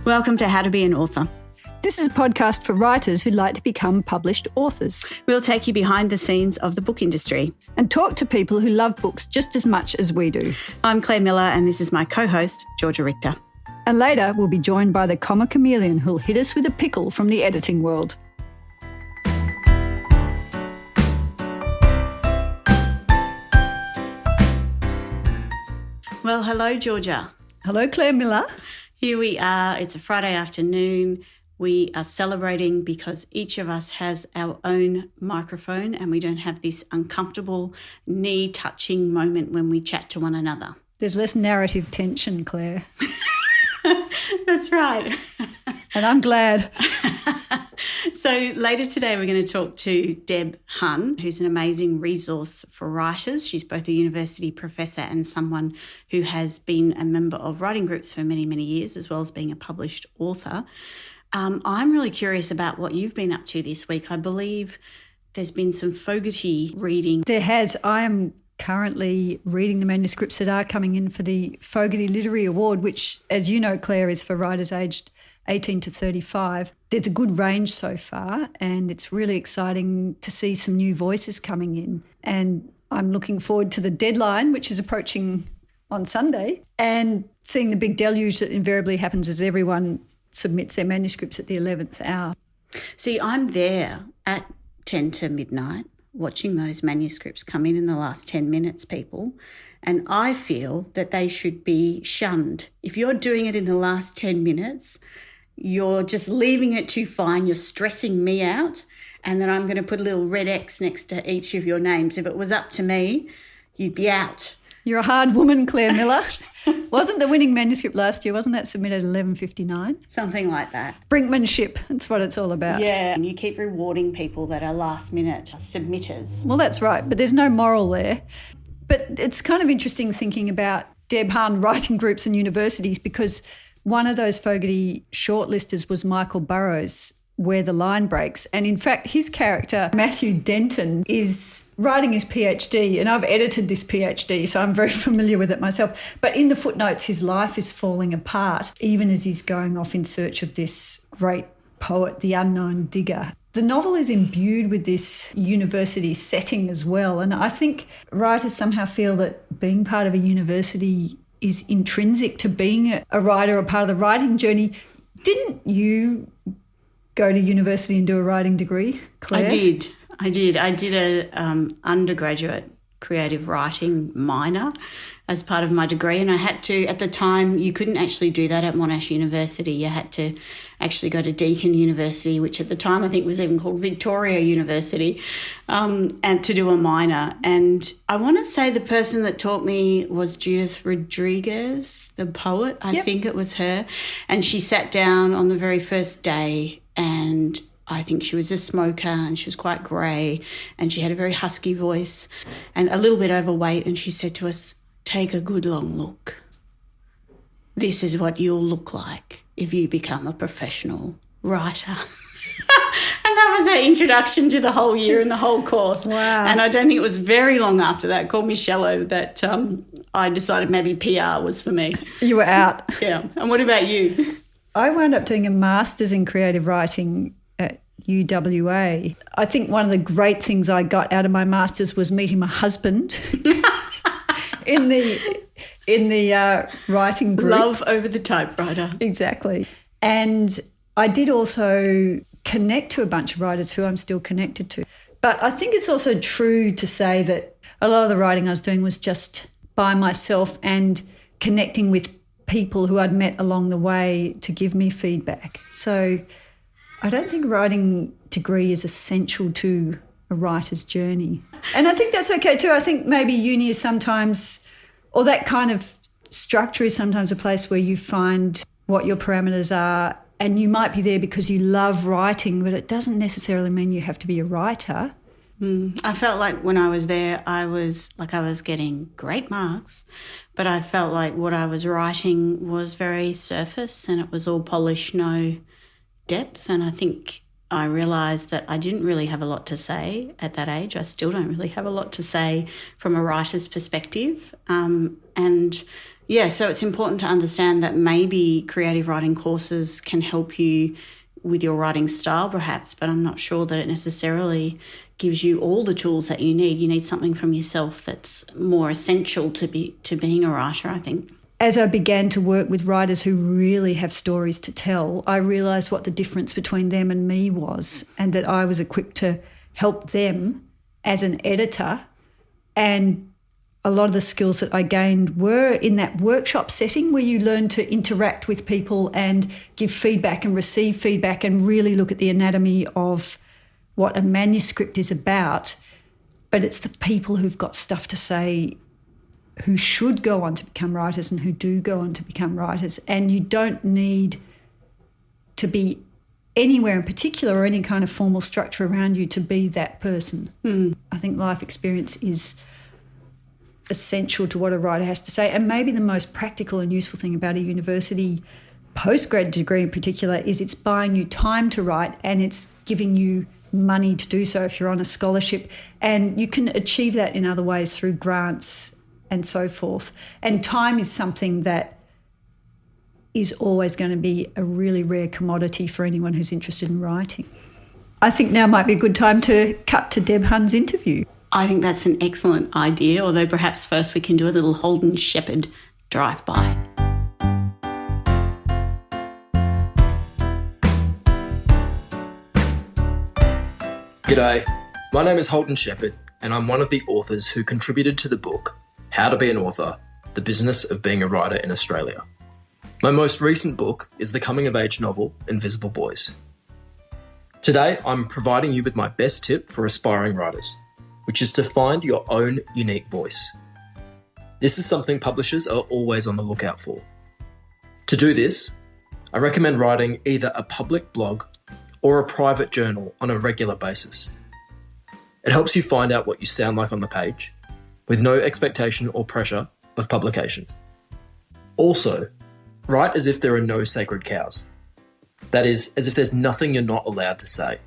Welcome to How to Be an Author. This is a podcast for writers who'd like to become published authors. We'll take you behind the scenes of the book industry and talk to people who love books just as much as we do. I'm Claire Miller and this is my co-host, Georgia Richter. And later we'll be joined by the Comma Chameleon who'll hit us with a pickle from the editing world. Well, hello, Georgia. Hello, Claire Miller. Here we are. It's a Friday afternoon. We are celebrating because each of us has our own microphone and we don't have this uncomfortable knee-touching moment when we chat to one another. There's less narrative tension, Claire. That's right. And I'm glad. So later today we're going to talk to Deb Hunn, who's an amazing resource for writers. She's both a university professor and someone who has been a member of writing groups for many, many years, as well as being a published author. I'm really curious about what you've been up to this week. I believe there's been some Fogarty reading. There has. I am currently reading the manuscripts that are coming in for the Fogarty Literary Award, which, as you know, Claire, is for writers aged 18 to 35. There's a good range so far, and it's really exciting to see some new voices coming in. And I'm looking forward to the deadline, which is approaching on Sunday, and seeing the big deluge that invariably happens as everyone submits their manuscripts at the 11th hour. See, I'm there at 10 to midnight watching those manuscripts come in the last 10 minutes, people, and I feel that they should be shunned. If you're doing it in the last 10 minutes, you're just leaving it too fine, you're stressing me out, and then I'm going to put a little red X next to each of your names. If it was up to me, you'd be out. You're a hard woman, Claire Miller. Wasn't the winning manuscript last year, wasn't that submitted at 11:59? Something like that. Brinkmanship, that's what it's all about. Yeah, and you keep rewarding people that are last-minute submitters. Well, that's right, but there's no moral there. But it's kind of interesting thinking about Deb Hunn writing groups and universities, because one of those Fogarty shortlisters was Michael Burrows, Where the Line Breaks. And in fact, his character, Matthew Denton, is writing his PhD, and I've edited this PhD, so I'm very familiar with it myself. But in the footnotes, his life is falling apart, even as he's going off in search of this great poet, the unknown digger. The novel is imbued with this university setting as well, and I think writers somehow feel that being part of a university is intrinsic to being a writer or part of the writing journey. Didn't you go to university and do a writing degree, Claire? I did a undergraduate creative writing minor as part of my degree, and I had to, at the time, you couldn't actually do that at Monash University. You had to actually go to Deakin University, which at the time I think was even called Victoria University, and to do a minor. And I want to say the person that taught me was Judith Rodriguez, the poet. I think it was her. And she sat down on the very first day, and I think she was a smoker and she was quite grey and she had a very husky voice and a little bit overweight, and she said to us, "Take a good long look. This is what you'll look like if you become a professional writer." And that was her introduction to the whole year and the whole course. Wow. And I don't think it was very long after that, called me shallow, that I decided maybe PR was for me. You were out. Yeah. And what about you? I wound up doing a master's in creative writing at UWA. I think one of the great things I got out of my master's was meeting my husband in the writing group. Love over the typewriter. Exactly. And I did also connect to a bunch of writers who I'm still connected to. But I think it's also true to say that a lot of the writing I was doing was just by myself and connecting with people who I'd met along the way to give me feedback. So I don't think a writing degree is essential to a writer's journey. And I think that's okay too. I think maybe uni is sometimes, or that kind of structure is sometimes a place where you find what your parameters are, and you might be there because you love writing, but it doesn't necessarily mean you have to be a writer. I felt like when I was there, I was getting great marks, but I felt like what I was writing was very surface and it was all polish, no depth. And I think I realised that I didn't really have a lot to say at that age. I still don't really have a lot to say from a writer's perspective. And Yeah, so it's important to understand that maybe creative writing courses can help you with your writing style perhaps, but I'm not sure that it necessarily gives you all the tools that you need. You need something from yourself that's more essential to being a writer, I think. As I began to work with writers who really have stories to tell, I realised what the difference between them and me was, and that I was equipped to help them as an editor. And a lot of the skills that I gained were in that workshop setting where you learn to interact with people and give feedback and receive feedback and really look at the anatomy of what a manuscript is about. But it's the people who've got stuff to say who should go on to become writers and who do go on to become writers. And you don't need to be anywhere in particular or any kind of formal structure around you to be that person. I think life experience is essential to what a writer has to say. And maybe the most practical and useful thing about a university postgrad degree in particular is it's buying you time to write and it's giving you money to do so if you're on a scholarship. And you can achieve that in other ways through grants and so forth. And time is something that is always going to be a really rare commodity for anyone who's interested in writing. I think now might be a good time to cut to Deb Hunn's interview. I think that's an excellent idea, although perhaps first we can do a little Holden Sheppard drive-by. G'day, my name is Holden Sheppard and I'm one of the authors who contributed to the book How to Be an Author, The Business of Being a Writer in Australia. My most recent book is the coming-of-age novel Invisible Boys. Today I'm providing you with my best tip for aspiring writers, which is to find your own unique voice. This is something publishers are always on the lookout for. To do this, I recommend writing either a public blog or a private journal on a regular basis. It helps you find out what you sound like on the page, with no expectation or pressure of publication. Also, write as if there are no sacred cows. That is, as if there's nothing you're not allowed to say.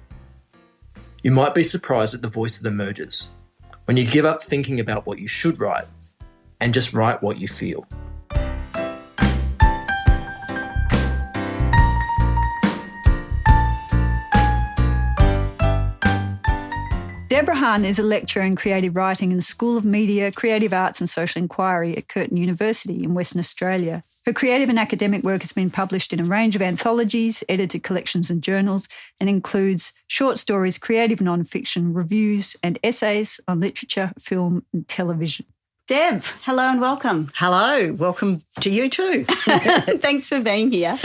You might be surprised at the voice that emerges when you give up thinking about what you should write and just write what you feel. Deborah Hunn is a lecturer in creative writing in the School of Media, Creative Arts and Social Inquiry at Curtin University in Western Australia. Her creative and academic work has been published in a range of anthologies, edited collections and journals, and includes short stories, creative non-fiction, reviews and essays on literature, film and television. Deb, hello and welcome. Hello, welcome to you too. Thanks for being here.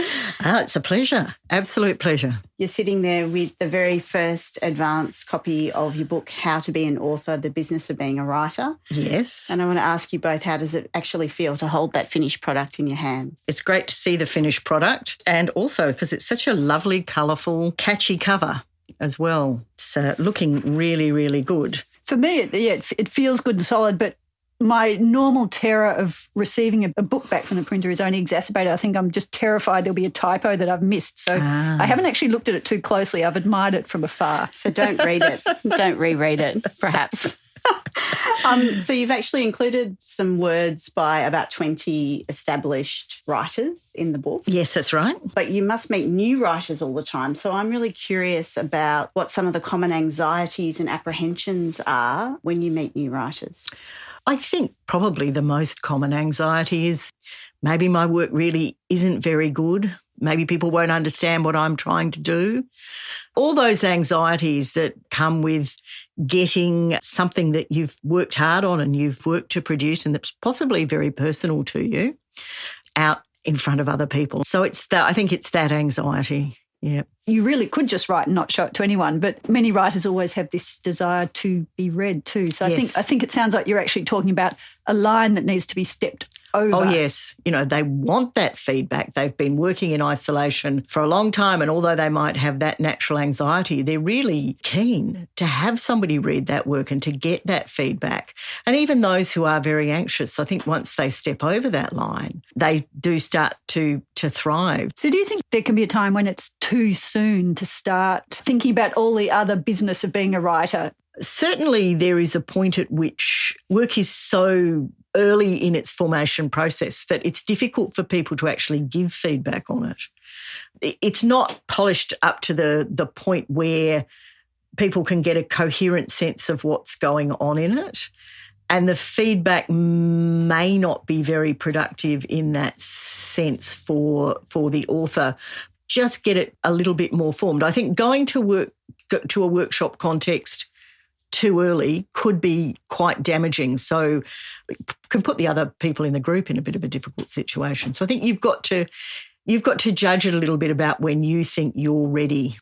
It's a pleasure, absolute pleasure. You're sitting there with the very first advance copy of your book, How to Be an Author, The Business of Being a Writer. Yes. And I want to ask you both, how does it actually feel to hold that finished product in your hands? It's great to see the finished product, and also because it's such a lovely, colourful, catchy cover as well. It's looking really, really good. For me, it feels good and solid, but my normal terror of receiving a book back from the printer is only exacerbated. I think I'm just terrified there'll be a typo that I've missed. So I haven't actually looked at it too closely. I've admired it from afar. So don't read it. Don't reread it, perhaps. So you've actually included some words by about 20 established writers in the book. Yes, that's right. But you must meet new writers all the time. So I'm really curious about what some of the common anxieties and apprehensions are when you meet new writers. I think probably the most common anxiety is maybe my work really isn't very good. Maybe people won't understand what I'm trying to do. All those anxieties that come with getting something that you've worked hard on and you've worked to produce and that's possibly very personal to you out in front of other people. So I think it's that anxiety. Yeah. You really could just write and not show it to anyone, but many writers always have this desire to be read too. So Yes. I think it sounds like you're actually talking about a line that needs to be stepped over. Oh, yes. They want that feedback. They've been working in isolation for a long time, and although they might have that natural anxiety, they're really keen to have somebody read that work and to get that feedback. And even those who are very anxious, I think once they step over that line, they do start to thrive. So do you think there can be a time when it's too soon to start thinking about all the other business of being a writer? Certainly there is a point at which work is so early in its formation process that it's difficult for people to actually give feedback on it. It's not polished up to the point where people can get a coherent sense of what's going on in it. And the feedback may not be very productive in that sense for the author. Just get it a little bit more formed. I think going to a workshop context too early could be quite damaging. So it can put the other people in the group in a bit of a difficult situation. So I think you've got to judge it a little bit about when you think you're ready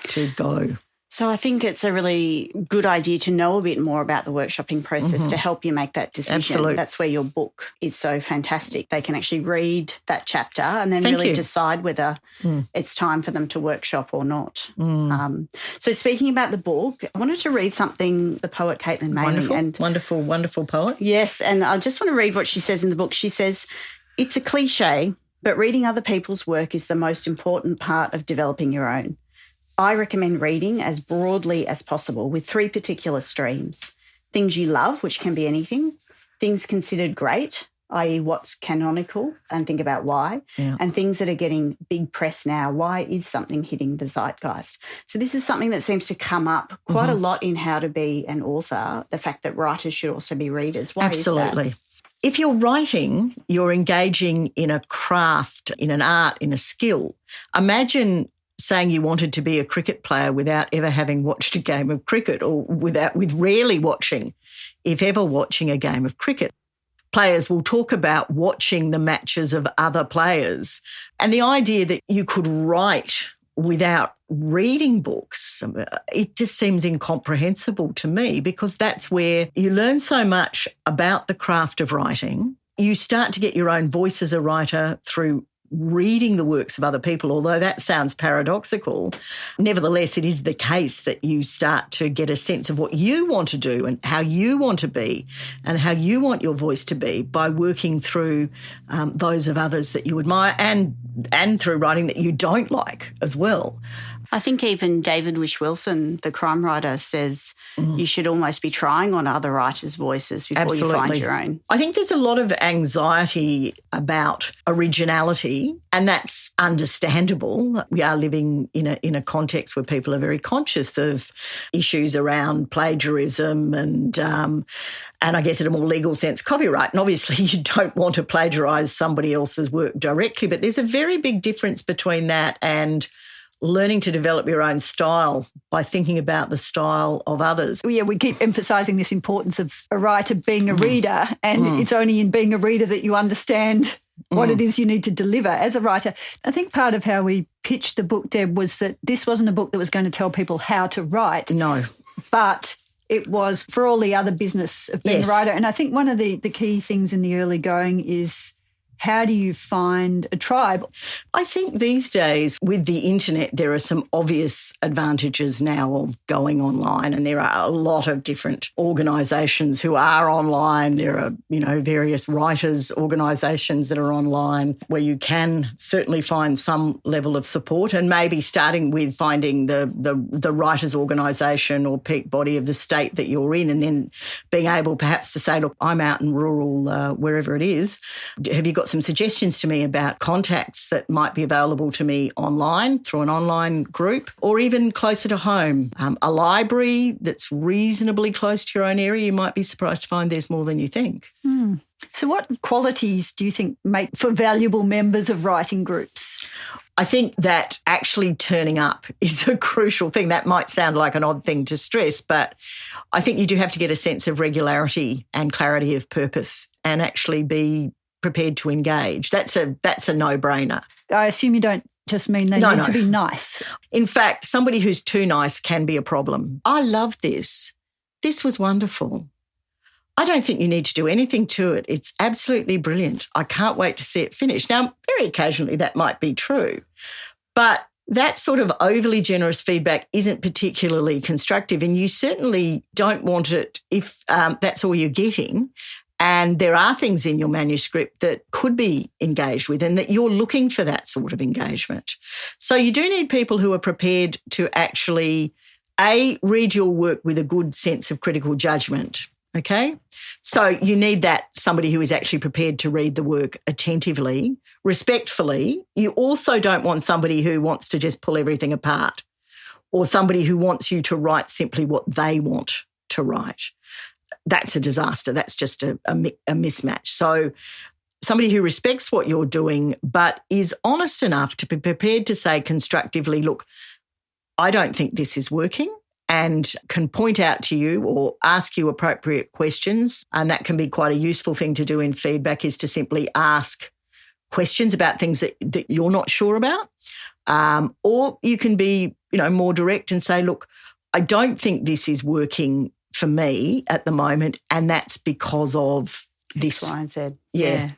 to go. So I think it's a really good idea to know a bit more about the workshopping process to help you make that decision. Absolutely. That's where your book is so fantastic. They can actually read that chapter and then really decide whether it's time for them to workshop or not. So speaking about the book, I wanted to read something the poet Caitlin Maley. Wonderful poet. Yes, and I just want to read what she says in the book. She says, "It's a cliche, but reading other people's work is the most important part of developing your own. I recommend reading as broadly as possible with 3 particular streams: things you love, which can be anything; things considered great, i.e. what's canonical, and think about why; and things that are getting big press now. Why is something hitting the zeitgeist?" So this is something that seems to come up quite a lot in How to Be an Author, the fact that writers should also be readers. Why Absolutely. is that? If you're writing, you're engaging in a craft, in an art, in a skill. Imagine saying you wanted to be a cricket player without ever having watched a game of cricket, or with rarely watching, if ever watching a game of cricket. Players will talk about watching the matches of other players, and the idea that you could write without reading books, it just seems incomprehensible to me, because that's where you learn so much about the craft of writing. You start to get your own voice as a writer through reading the works of other people, although that sounds paradoxical. Nevertheless, it is the case that you start to get a sense of what you want to do and how you want to be and how you want your voice to be by working through those of others that you admire and through writing that you don't like as well. I think even David Wish-Wilson, the crime writer, says you should almost be trying on other writers' voices before you find your own. I think there's a lot of anxiety about originality, and that's understandable. We are living in a context where people are very conscious of issues around plagiarism and I guess in a more legal sense, copyright. And obviously you don't want to plagiarise somebody else's work directly, but there's a very big difference between that and learning to develop your own style by thinking about the style of others. Yeah, we keep emphasising this importance of a writer being a reader, and it's only in being a reader that you understand what it is you need to deliver as a writer. I think part of how we pitched the book, Deb, was that this wasn't a book that was going to tell people how to write. No. But it was for all the other business of being a writer. And I think one of the key things in the early going is, how do you find a tribe? I think these days with the internet, there are some obvious advantages now of going online, and there are a lot of different organisations who are online. There are, various writers' organisations that are online where you can certainly find some level of support, and maybe starting with finding the writers' organisation or peak body of the state that you're in, and then being able perhaps to say, look, I'm out in rural, wherever it is. Have you got some suggestions to me about contacts that might be available to me online through an online group, or even closer to home? A library that's reasonably close to your own area, you might be surprised to find there's more than you think. So what qualities do you think make for valuable members of writing groups? I think that actually turning up is a crucial thing. That might sound like an odd thing to stress, but I think you do have to get a sense of regularity and clarity of purpose and actually be prepared to engage. That's a no-brainer. I assume you don't just mean they need to be nice. In fact, somebody who's too nice can be a problem. I love this. This was wonderful. I don't think you need to do anything to it. It's absolutely brilliant. I can't wait to see it finished. Now, very occasionally that might be true, but that sort of overly generous feedback isn't particularly constructive, and you certainly don't want it if that's all you're getting. And there are things in your manuscript that could be engaged with, and that you're looking for that sort of engagement. So you do need people who are prepared to actually, read your work with a good sense of critical judgment. Okay? So you need that somebody who is actually prepared to read the work attentively, respectfully. You also don't want somebody who wants to just pull everything apart or somebody who wants you to write simply what they want to write. That's a disaster. That's just a mismatch. So somebody who respects what you're doing but is honest enough to be prepared to say constructively, look, I don't think this is working, and can point out to you or ask you appropriate questions. And that can be quite a useful thing to do in feedback, is to simply ask questions about things that you're not sure about. Or you can be, more direct and say, look, I don't think this is working for me at the moment, and that's because of this. X, Y, and Z. Yeah.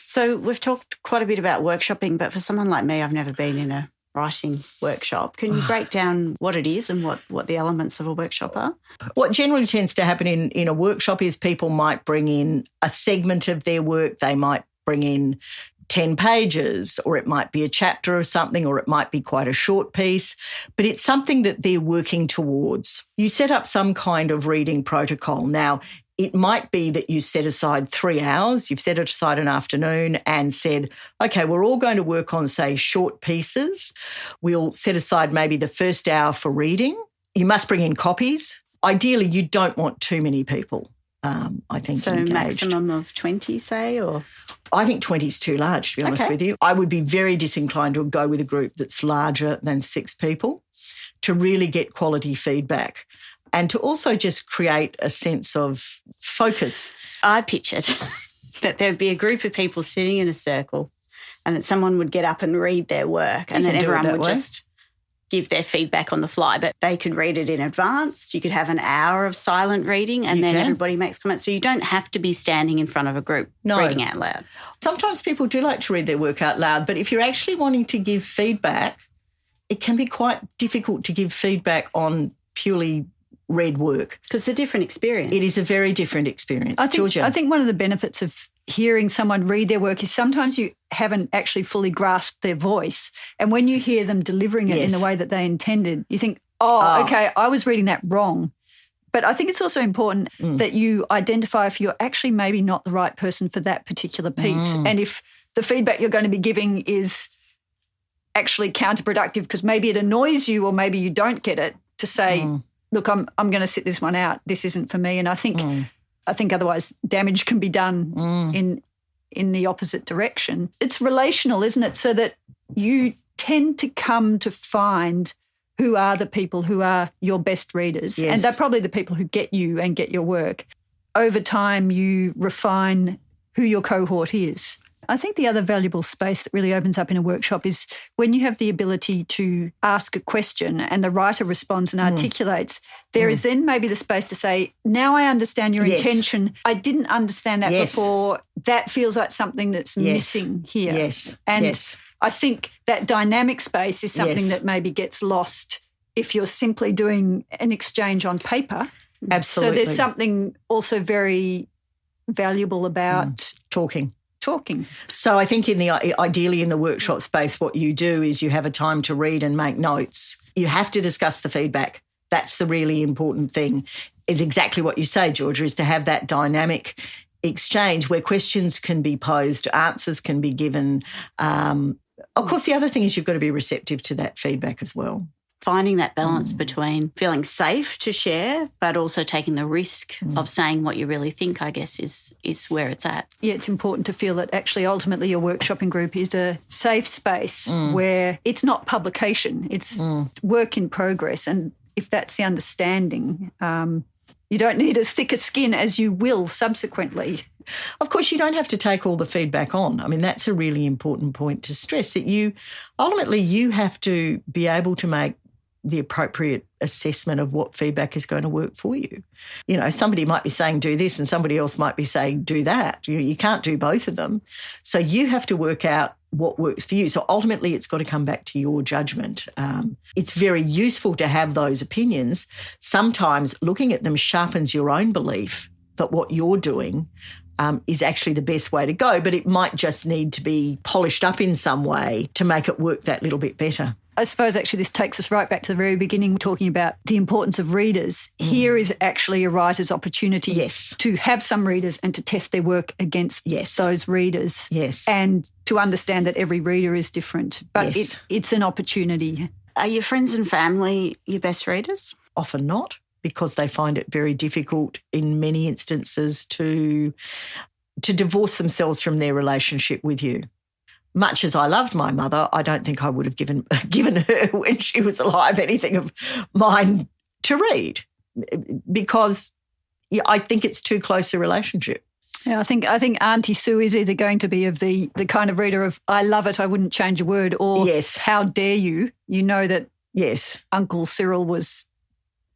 So we've talked quite a bit about workshopping, but for someone like me, I've never been in a writing workshop. Can you break down what it is and what the elements of a workshop are? What generally tends to happen in a workshop is people might bring in a segment of their work. They might bring in 10 pages, or it might be a chapter of something, or it might be quite a short piece, but it's something that they're working towards. You set up some kind of reading protocol. Now, it might be that you set aside 3 hours, you've set aside an afternoon and said, okay, we're all going to work on, say, short pieces. We'll set aside maybe the first hour for reading. You must bring in copies. Ideally, you don't want too many people, I think, so engaged. Maximum of 20, say, or? I think 20 is too large, to be honest with you. I would be very disinclined to go with a group that's larger than 6 people to really get quality feedback, and to also just create a sense of focus. I pictured that there'd be a group of people sitting in a circle and that someone would get up and read their work, and then everyone would just give their feedback on the fly, but they could read it in advance. You could have an hour of silent reading, and then everybody makes comments. So you don't have to be standing in front of a group reading out loud. Sometimes people do like to read their work out loud, but if you're actually wanting to give feedback, it can be quite difficult to give feedback on purely read work. Because it's a different experience. It is a very different experience. Georgia? I think one of the benefits of hearing someone read their work is sometimes you haven't actually fully grasped their voice. And when you hear them delivering it in the way that they intended, you think, okay, I was reading that wrong. But I think it's also important that you identify if you're actually maybe not the right person for that particular piece. And if the feedback you're going to be giving is actually counterproductive because maybe it annoys you or maybe you don't get it, to say, look, I'm going to sit this one out. This isn't for me. And I think otherwise damage can be done in the opposite direction. It's relational, isn't it? So that you tend to come to find who are the people who are your best readers. Yes. And they're probably the people who get you and get your work. Over time, you refine who your cohort is. I think the other valuable space that really opens up in a workshop is when you have the ability to ask a question and the writer responds and articulates, there is then maybe the space to say, now I understand your intention. I didn't understand that before. That feels like something that's missing here. And I think that dynamic space is something that maybe gets lost if you're simply doing an exchange on paper. Absolutely. So there's something also very valuable about talking. So I think ideally in the workshop space, what you do is you have a time to read and make notes. You have to discuss the feedback. That's the really important thing, is exactly what you say, Georgia, is to have that dynamic exchange where questions can be posed, answers can be given. Of course, the other thing is you've got to be receptive to that feedback as well. Finding that balance between feeling safe to share but also taking the risk of saying what you really think, I guess, is where it's at. Yeah, it's important to feel that actually ultimately your workshopping group is a safe space where it's not publication, it's work in progress. And if that's the understanding, you don't need as thick a skin as you will subsequently. Of course, you don't have to take all the feedback on. I mean, that's a really important point to stress, that you have to be able to make the appropriate assessment of what feedback is going to work for you. You know, somebody might be saying do this and somebody else might be saying do that. You can't do both of them. So you have to work out what works for you. So ultimately it's got to come back to your judgment. It's very useful to have those opinions. Sometimes looking at them sharpens your own belief that what you're doing is actually the best way to go, but it might just need to be polished up in some way to make it work that little bit better. I suppose actually this takes us right back to the very beginning, talking about the importance of readers. Here is actually a writer's opportunity to have some readers and to test their work against those readers. Yes. And to understand that every reader is different. But it's an opportunity. Are your friends and family your best readers? Often not, because they find it very difficult in many instances to divorce themselves from their relationship with you. Much as I loved my mother, I don't think I would have given her, when she was alive, anything of mine to read, because I think it's too close a relationship. Yeah, I think Auntie Sue is either going to be of the kind of reader of I love it, I wouldn't change a word, or how dare you? You know that Uncle Cyril was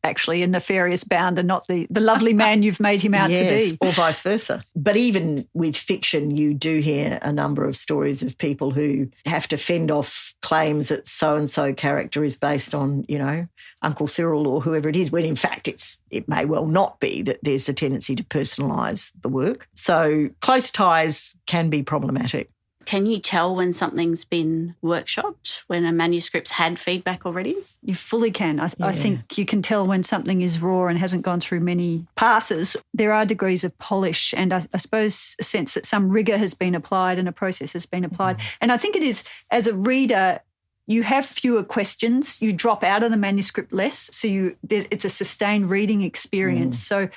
actually a nefarious bounder, not the lovely man you've made him out to be. Or vice versa. But even with fiction, you do hear a number of stories of people who have to fend off claims that so-and-so character is based on, Uncle Cyril or whoever it is, when in fact it may well not be, that there's a tendency to personalise the work. So close ties can be problematic. Can you tell when something's been workshopped, when a manuscript's had feedback already? You fully can. I think you can tell when something is raw and hasn't gone through many passes. There are degrees of polish and I suppose a sense that some rigour has been applied and a process has been applied. And I think it is, as a reader, you have fewer questions. You drop out of the manuscript less. So it's a sustained reading experience. So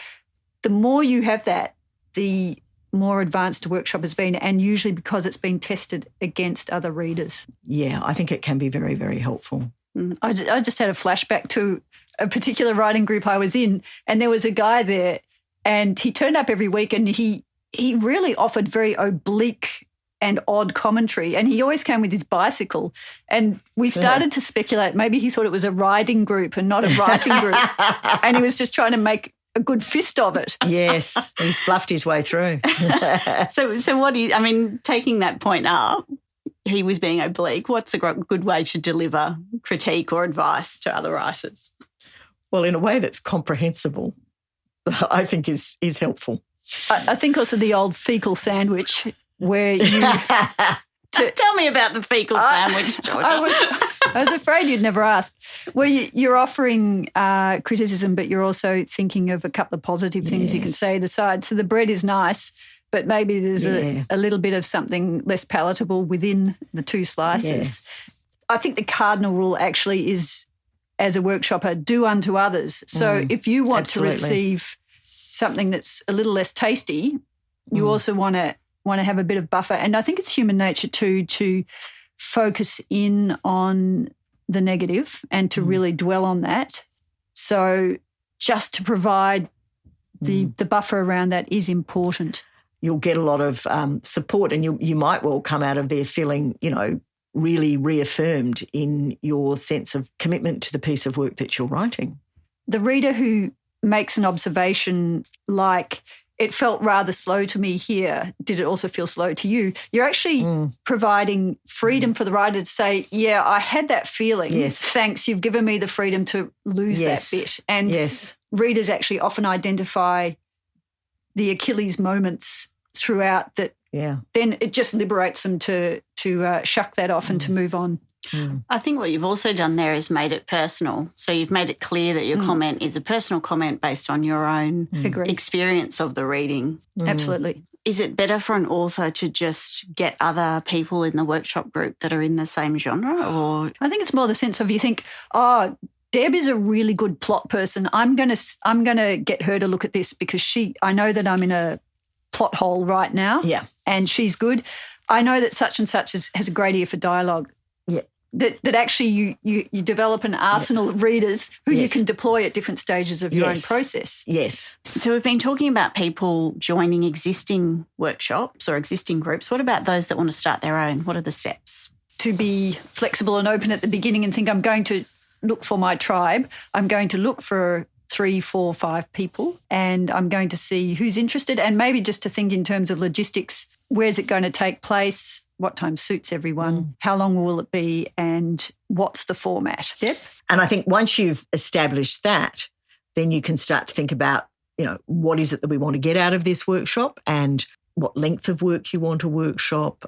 the more you have that, the more advanced a workshop has been, and usually because it's been tested against other readers. Yeah, I think it can be very, very helpful. I just had a flashback to a particular writing group I was in, and there was a guy there, and he turned up every week, and he really offered very oblique and odd commentary, and he always came with his bicycle, and we started to speculate maybe he thought it was a riding group and not a writing group, and he was just trying to make a good fist of it. Yes, he's bluffed his way through. So what taking that point up, he was being oblique. What's a good way to deliver critique or advice to other writers? Well, in a way that's comprehensible, I think is helpful. I think also the old fecal sandwich where you... Tell me about the fecal sandwich, Georgia. I was afraid you'd never ask. Well, you're offering criticism, but you're also thinking of a couple of positive things you can say either side. So the bread is nice, but maybe there's a little bit of something less palatable within the two slices. Yeah. I think the cardinal rule actually is, as a workshopper, do unto others. So if you want to receive something that's a little less tasty, you also want to have a bit of buffer. And I think it's human nature too to focus in on the negative and to really dwell on that. So just to provide the buffer around that is important. You'll get a lot of support, and you might well come out of there feeling, really reaffirmed in your sense of commitment to the piece of work that you're writing. The reader who makes an observation like, it felt rather slow to me here, did it also feel slow to you? You're actually providing freedom for the writer to say, yeah, I had that feeling. Yes. Thanks, you've given me the freedom to lose that bit. And readers actually often identify the Achilles moments throughout that. Yeah. Then it just liberates them to shuck that off and to move on. I think what you've also done there is made it personal. So you've made it clear that your comment is a personal comment based on your own experience of the reading. Absolutely. Is it better for an author to just get other people in the workshop group that are in the same genre? Or I think it's more the sense of you think, Deb is a really good plot person. I'm gonna get her to look at this because I know that I'm in a plot hole right now. Yeah. And she's good. I know that such and such has a great ear for dialogue. Yeah. That actually you develop an arsenal of readers who you can deploy at different stages of your own process. Yes. So we've been talking about people joining existing workshops or existing groups. What about those that want to start their own? What are the steps? To be flexible and open at the beginning and think, I'm going to look for my tribe. I'm going to look for 3, 4, 5 people, and I'm going to see who's interested, and maybe just to think in terms of logistics, where's it going to take place, what time suits everyone, how long will it be, and what's the format. Deb? And I think once you've established that, then you can start to think about, what is it that we want to get out of this workshop, and what length of work you want a workshop,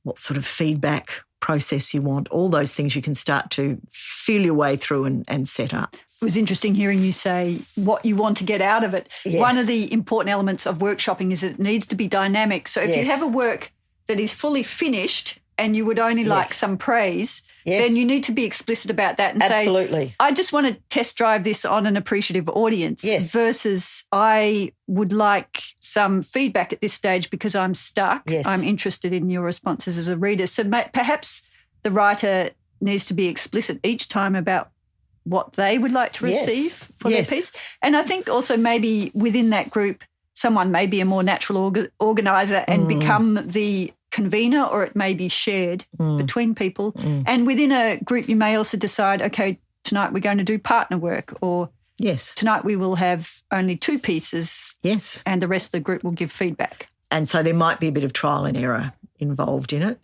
what sort of feedback process you want, all those things you can start to feel your way through and set up. It was interesting hearing you say what you want to get out of it. Yeah. One of the important elements of workshopping is it needs to be dynamic. So if you have a work that is fully finished and you would only like some praise, then you need to be explicit about that and say, I just want to test drive this on an appreciative audience versus I would like some feedback at this stage because I'm stuck. I'm interested in your responses as a reader. So perhaps the writer needs to be explicit each time about what they would like to receive for their piece. And I think also maybe within that group, someone may be a more natural organiser and become the convener, or it may be shared between people. And within a group, you may also decide, okay, tonight we're going to do partner work, or tonight we will have only 2 pieces and the rest of the group will give feedback. And so there might be a bit of trial and error involved in it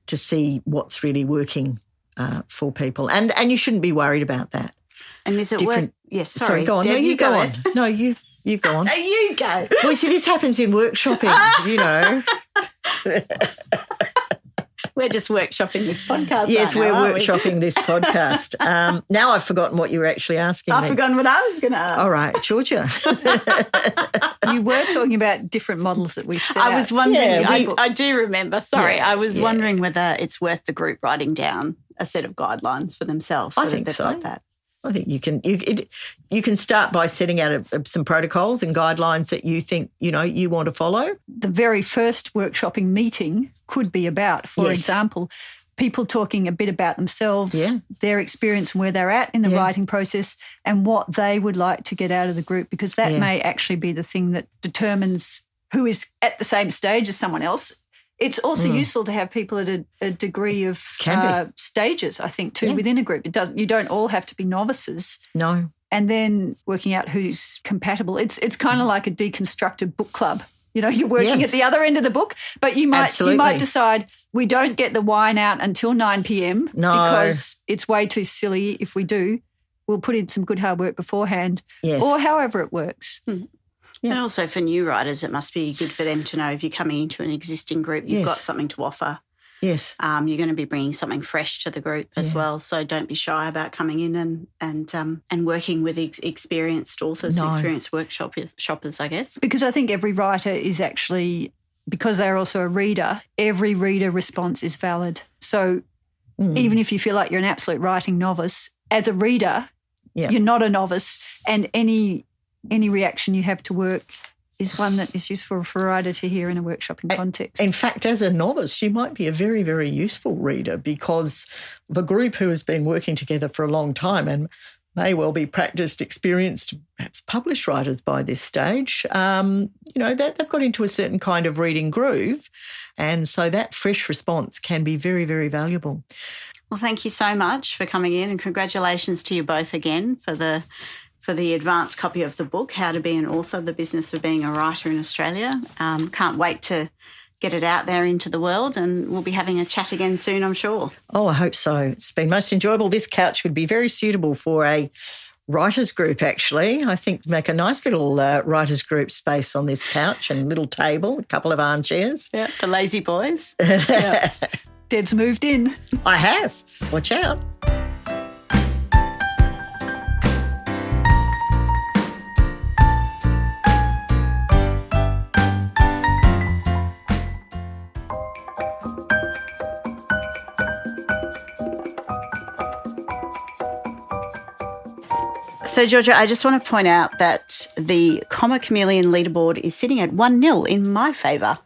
to see what's really working for people. And you shouldn't be worried about that. And is it worth... Yes, sorry. Go on. Deb, no, you go on. No, you go on. No, you go. Well, see, this happens in workshopping, you know. We're just workshopping this podcast. Yes, right now, we're workshopping this podcast. Now I've forgotten what you were actually asking me. I've forgotten what I was going to ask. All right, Georgia. You were talking about different models that we set I was wondering, I do remember, sorry, Yeah, I was wondering whether it's worth the group writing down a set of guidelines for themselves. I think so. I think you can start by setting out some protocols and guidelines that you think, you want to follow. The very first workshopping meeting could be about, for example, people talking a bit about themselves, their experience and where they're at in the writing process and what they would like to get out of the group, because that may actually be the thing that determines who is at the same stage as someone else. It's also useful to have people at a degree of stages, I think, too, within a group. You don't all have to be novices. No. And then working out who's compatible. It's kind of like a deconstructed book club. You're working at the other end of the book, but you might decide we don't get the wine out until 9 p.m. because it's way too silly if we do. We'll put in some good hard work beforehand or however it works. Yeah. And also for new writers, it must be good for them to know if you're coming into an existing group, you've got something to offer. Yes. You're going to be bringing something fresh to the group as well. So don't be shy about coming in and working with experienced authors, experienced shoppers, I guess. Because I think every writer is actually, because they're also a reader, every reader response is valid. So even if you feel like you're an absolute writing novice, as a reader, you're not a novice, and any reaction you have to work is one that is useful for a writer to hear in a workshopping context. In fact, as a novice, you might be a very, very useful reader, because the group who has been working together for a long time and may well be practised, experienced, perhaps published writers by this stage, they've got into a certain kind of reading groove, and so that fresh response can be very, very valuable. Well, thank you so much for coming in, and congratulations to you both again for the advanced copy of the book, How to Be an Author, The Business of Being a Writer in Australia. Can't wait to get it out there into the world, and we'll be having a chat again soon, I'm sure. Oh, I hope so. It's been most enjoyable. This couch would be very suitable for a writers group, actually. I think make a nice little writers group space on this couch and little table, a couple of armchairs. Yeah, the lazy boys. Deb's moved in. I have. Watch out. So, Georgia, I just want to point out that the Comma Chameleon leaderboard is sitting at 1-0 in my favour.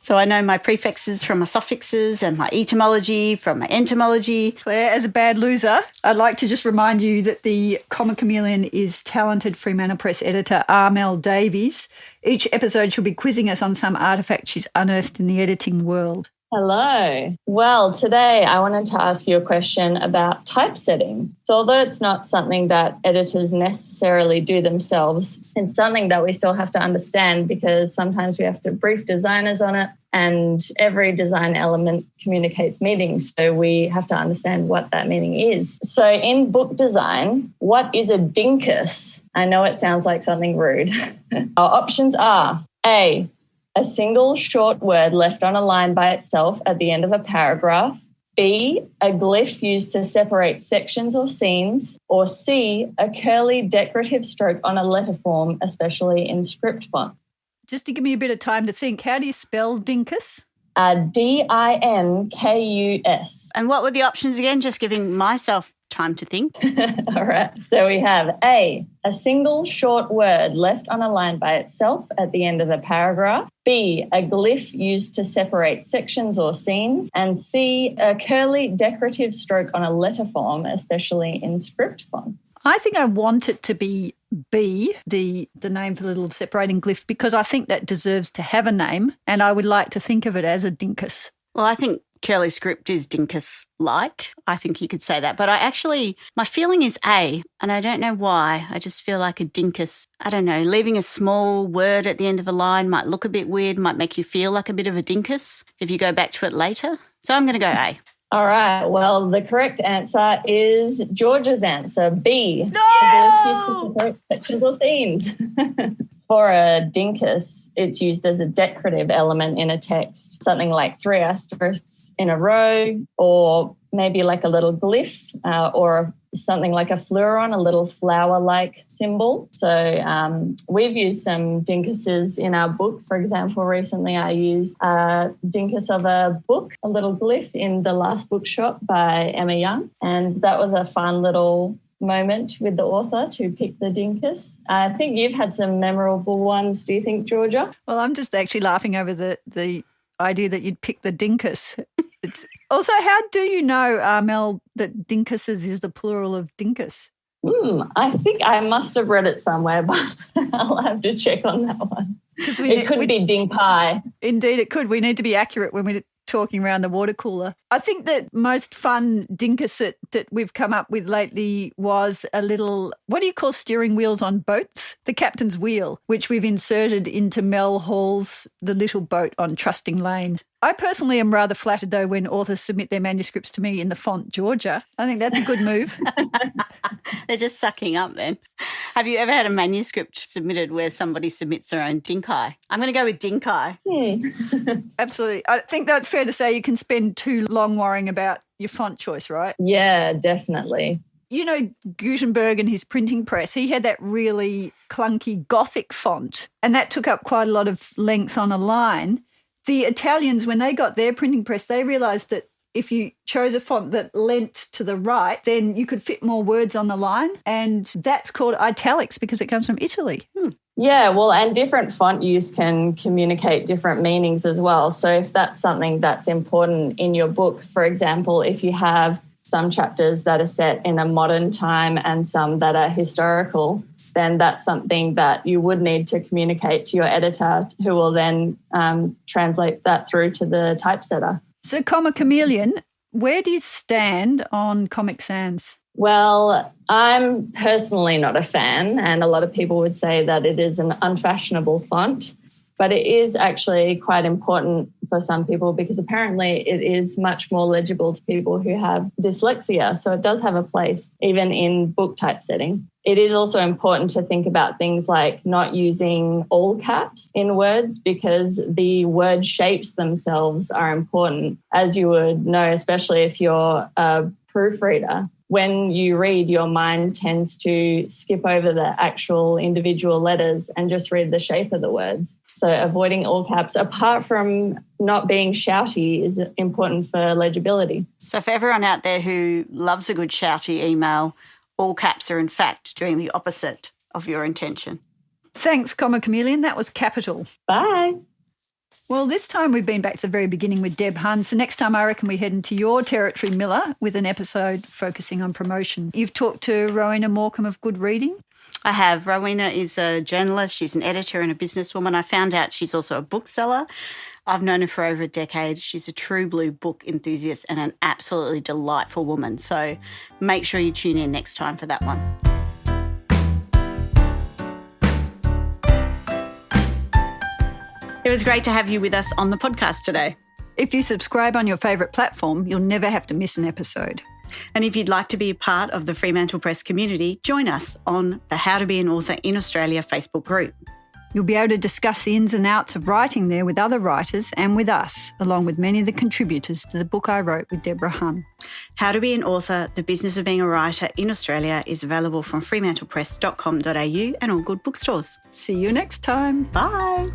So I know my prefixes from my suffixes and my etymology from my entomology. Claire, as a bad loser, I'd like to just remind you that the Comma Chameleon is talented Fremantle Press editor Armelle Davies. Each episode she'll be quizzing us on some artefact she's unearthed in the editing world. Hello. Well, today I wanted to ask you a question about typesetting. So although it's not something that editors necessarily do themselves, it's something that we still have to understand, because sometimes we have to brief designers on it, and every design element communicates meaning. So we have to understand what that meaning is. So in book design, what is a dinkus? I know it sounds like something rude. Our options are A, a single short word left on a line by itself at the end of a paragraph, B, a glyph used to separate sections or scenes, or C, a curly decorative stroke on a letter form, especially in script font. Just to give me a bit of time to think, how do you spell dinkus? Dinkus. And what were the options again? Just giving myself time to think. All right. So we have A, a single short word left on a line by itself at the end of a paragraph. B, a glyph used to separate sections or scenes. And C, a curly decorative stroke on a letter form, especially in script fonts. I think I want it to be B, the name for the little separating glyph, because I think that deserves to have a name, and I would like to think of it as a dinkus. Well, I think curly script is dinkus-like. I think you could say that. But my feeling is A, and I don't know why. I just feel like a dinkus. I don't know, leaving a small word at the end of a line might look a bit weird, might make you feel like a bit of a dinkus if you go back to it later. So I'm going to go A. All right. Well, the correct answer is Georgia's answer, B. No! Sections or scenes. For a dinkus, it's used as a decorative element in a text, something like 3 asterisks in a row, or maybe like a little glyph, or something like a fleuron, a little flower-like symbol. So we've used some dinkuses in our books. For example, recently I used a dinkus of a book, a little glyph in The Last Bookshop by Emma Young. And that was a fun little moment with the author to pick the dinkus. I think you've had some memorable ones, do you think, Georgia? Well, I'm just actually laughing over the idea that you'd pick the dinkus. It's also, how do you know, Armelle, that dinkuses is the plural of dinkus? I think I must have read it somewhere, but I'll have to check on that one. It could be dinkai. Indeed, it could. We need to be accurate when we're talking around the water cooler. I think that most fun dinkus that we've come up with lately was a little, what do you call steering wheels on boats? The captain's wheel, which we've inserted into Mel Hall's The Little Boat on Trusting Lane. I personally am rather flattered, though, when authors submit their manuscripts to me in the font Georgia. I think that's a good move. They're just sucking up then. Have you ever had a manuscript submitted where somebody submits their own dinkai? I'm going to go with dinkai. Absolutely. I think that's fair to say you can spend too long worrying about your font choice, right? Yeah, definitely. You know, Gutenberg and his printing press, he had that really clunky Gothic font, and that took up quite a lot of length on a line. The Italians, when they got their printing press, they realised that if you chose a font that leant to the right, then you could fit more words on the line, and that's called italics because it comes from Italy. Yeah, well, and different font use can communicate different meanings as well. So if that's something that's important in your book, for example, if you have some chapters that are set in a modern time and some that are historical, then that's something that you would need to communicate to your editor, who will then translate that through to the typesetter. So, Comma Chameleon, where do you stand on Comic Sans? Well, I'm personally not a fan, and a lot of people would say that it is an unfashionable font, but it is actually quite important for some people because apparently it is much more legible to people who have dyslexia. So it does have a place even in book typesetting. It is also important to think about things like not using all caps in words because the word shapes themselves are important, as you would know, especially if you're a proofreader. When you read, your mind tends to skip over the actual individual letters and just read the shape of the words. So avoiding all caps, apart from not being shouty, is important for legibility. So for everyone out there who loves a good shouty email, all caps are in fact doing the opposite of your intention. Thanks, Comma Chameleon. That was capital. Bye. Well, this time we've been back to the very beginning with Deb Hunn. So next time I reckon we head into your territory, Miller, with an episode focusing on promotion. You've talked to Rowena Morecambe of Good Reading. I have. Rowena is a journalist. She's an editor and a businesswoman. I found out she's also a bookseller. I've known her for over a decade. She's a true blue book enthusiast and an absolutely delightful woman. So make sure you tune in next time for that one. It was great to have you with us on the podcast today. If you subscribe on your favourite platform, you'll never have to miss an episode. And if you'd like to be a part of the Fremantle Press community, join us on the How to Be an Author in Australia Facebook group. You'll be able to discuss the ins and outs of writing there with other writers and with us, along with many of the contributors to the book I wrote with Deborah Hunn. How to Be an Author, The Business of Being a Writer in Australia is available from fremantlepress.com.au and all good bookstores. See you next time. Bye.